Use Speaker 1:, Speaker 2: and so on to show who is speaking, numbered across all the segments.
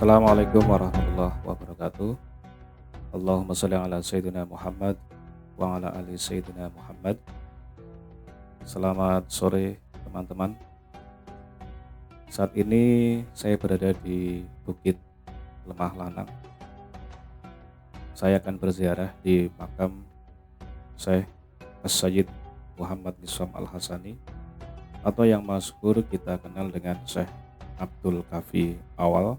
Speaker 1: Assalamualaikum warahmatullahi wabarakatuh. Allahumma sholli ala sayyidina Muhammad wa ala ali sayyidina Muhammad. Selamat sore teman-teman. Saat ini saya berada di Bukit Lemah Lanang. Saya akan berziarah di makam Syekh As-Sayyid Muhammad Nizam Al-Hasani atau yang masyhur kita kenal dengan Syekh Abdul Kafi Awal,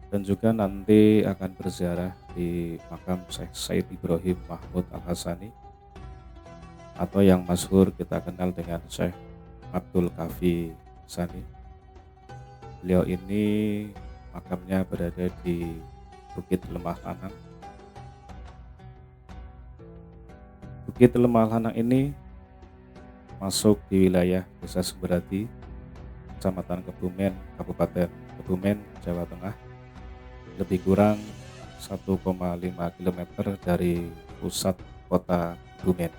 Speaker 1: dan juga nanti akan berziarah di makam Syekh Said Ibrahim Mahmud Al-Hasani atau yang masyhur kita kenal dengan Syekh Abdul Kafi Sani. Beliau ini makamnya berada di Bukit Lemah Lanang. Bukit Lemah Lanang ini masuk di wilayah Desa Sumberhati, Kecamatan Kebumen, Kabupaten Kebumen, Jawa Tengah, lebih kurang 1,5 km dari pusat kota Kebumen.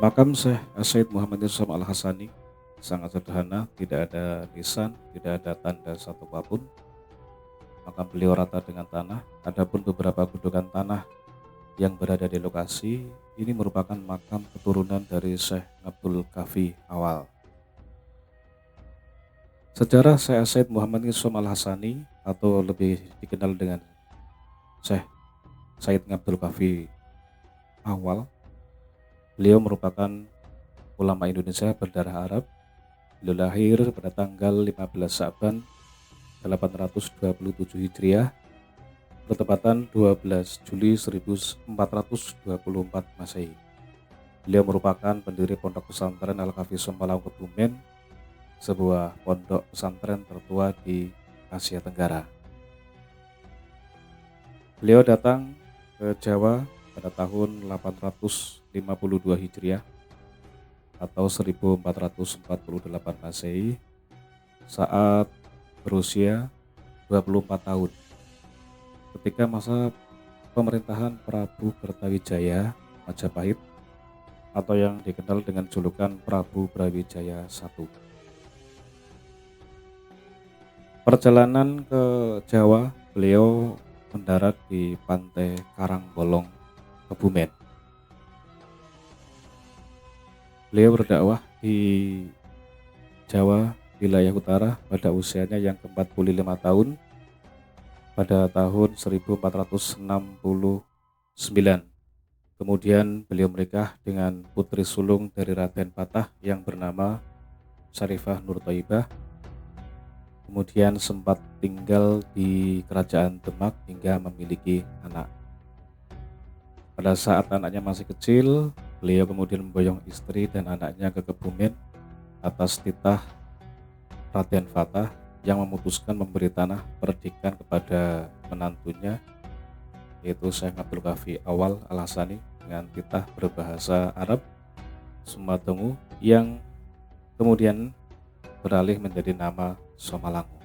Speaker 1: Makam Syekh Said Muhammad Nizam Al-Hasani sangat sederhana, tidak ada nisan, tidak ada tanda satu apapun. Makam beliau rata dengan tanah. Adapun beberapa gundukan tanah yang berada di lokasi ini merupakan makam keturunan dari Syekh Abdul Kafi Awal. Sejarah Syekh Said Muhammad Nizam Al-Hasani atau lebih dikenal dengan Syekh Said Abdul Kafi Awal, beliau merupakan ulama Indonesia berdarah Arab. Beliau lahir pada tanggal 15 Sa'ban 827 Hijriah, bertepatan 12 Juli 1424 Masehi. Beliau merupakan pendiri Pondok Pesantren Al-Kafi Sompalaung Kebumen, sebuah pondok pesantren tertua di Asia Tenggara. Beliau datang ke Jawa pada tahun 852 Hijriah atau 1448 Masehi saat berusia 24 tahun, ketika masa pemerintahan Prabu Kertawijaya Majapahit atau yang dikenal dengan julukan Prabu Brawijaya I. Perjalanan ke Jawa, beliau mendarat di Pantai Karangbolong, Kebumen. Beliau berdakwah di Jawa wilayah utara pada usianya yang ke-45 tahun pada tahun 1469. Kemudian beliau menikah dengan putri sulung dari Raden Patah yang bernama Syarifah Nur Thaibah. Kemudian sempat tinggal di Kerajaan Demak hingga memiliki anak. Pada saat anaknya masih kecil, beliau kemudian memboyong istri dan anaknya ke Kebumen atas titah Raden Fatah yang memutuskan memberi tanah perdikan kepada menantunya, yaitu Syekh Abdul Kafi Awal Al-Hasani, dengan titah berbahasa Arab Sumatengu yang kemudian beralih menjadi nama Somalangu.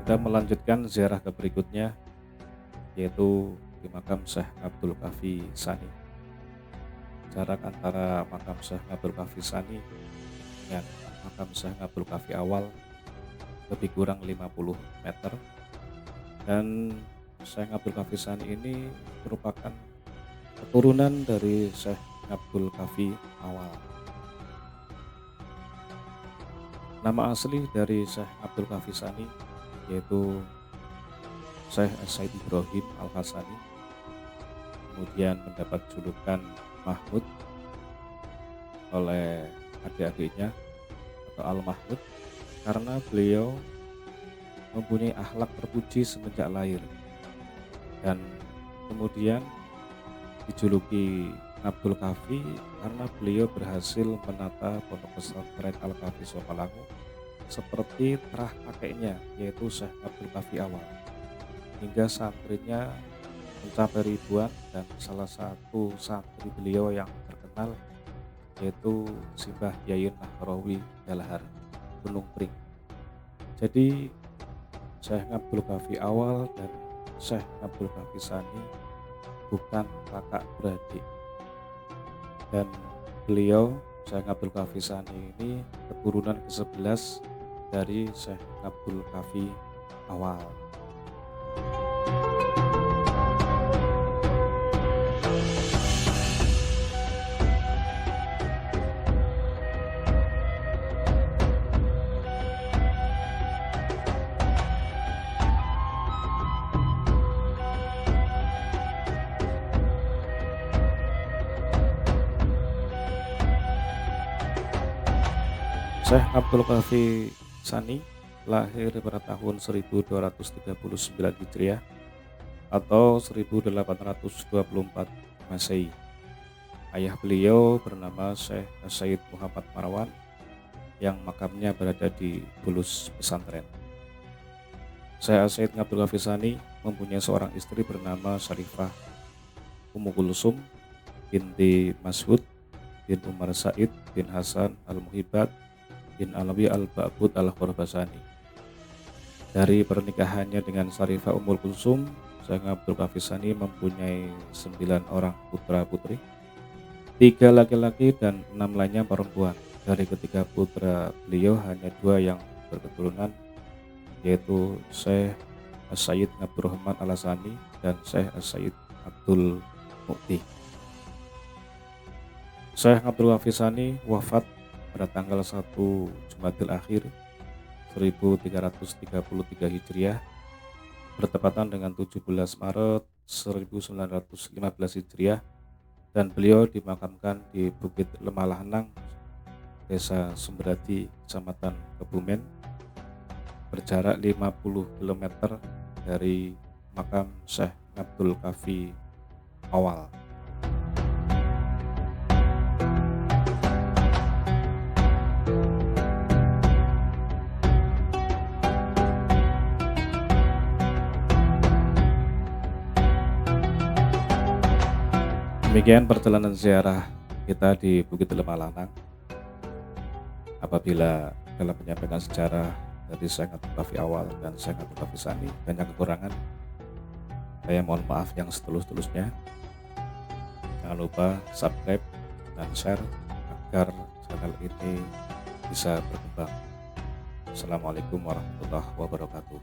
Speaker 1: Kita melanjutkan ziarah ke berikutnya, yaitu di makam Syekh Abdul Kafi Sani. Jarak antara makam Syekh Abdul Kafi Sani dengan makam Syekh Abdul Kafi awal lebih kurang 50 meter, dan Syekh Abdul Kafi Sani ini merupakan keturunan dari Syekh Abdul Kafi awal. Nama asli dari Syekh Abdul Kafi Sani yaitu Syekh Said Ibrahim Al-Hasani, kemudian mendapat julukan Mahmud oleh adik-adiknya atau Al-Mahmud karena beliau mempunyai akhlak terpuji semenjak lahir, dan kemudian dijuluki Abdul Kafi karena beliau berhasil menata pondok pesantren Al-Kafi Sokalangu seperti terah kakeknya, yaitu Syekh Abdul Kafi awal, hingga santrinya mencapai ribuan, dan salah satu santri beliau yang terkenal yaitu Simbah Yayun Nahrawi Dalhar Gunung Pring. Jadi Syekh Abdul Kafi awal dan Syekh Abdul Kafi Sani bukan kakak beradik, dan beliau Syekh Abdul Kafi Sani ini keturunan ke-11 dari Syekh Abdul Kafi awal. Syekh Abdul Kafi Sani lahir pada tahun 1239 Hijriah atau 1824 Masehi. Ayah beliau bernama Syekh Said Muhammad Marwan yang makamnya berada di Bulus Pesantren. Syekh Said Abdul Kafi Sani mempunyai seorang istri bernama Syarifah Ummu Kulsum binti Mas'ud bin Umar Said bin Hasan Al-Muhibat bin Alawi Al-Ba'bud Al-Khorbasani. Dari pernikahannya dengan Syarifah Ummul Kulsum, Syekh Abdul Kafi Sani mempunyai 9 orang putra putri, 3 laki-laki dan 6 lainnya perempuan. Dari ketiga putra beliau hanya 2 yang berketurunan, yaitu Syekh Sayyid Abdurrahman Al-Hasani dan Syekh Sayyid Abdul Mukti. Syekh Abdul Kafi Sani wafat pada tanggal 1 Jumadil Akhir 1333 Hijriah bertepatan dengan 17 Maret 1915 Hijriah, dan beliau dimakamkan di Bukit Lemah Lanang, Desa Sumberadi, Kecamatan Kebumen, berjarak 50 km dari makam Syekh Abdul Kafi awal. Demikian perjalanan ziarah kita di Bukit Lemah Lanang. Apabila dalam menyampaikan sejarah dari Syekh Abdul Kafi awal dan Syekh Abdul Kafi Sani banyak kekurangan, saya mohon maaf yang setulus-tulusnya. Jangan lupa subscribe dan share agar channel ini bisa berkembang. Assalamualaikum warahmatullahi wabarakatuh.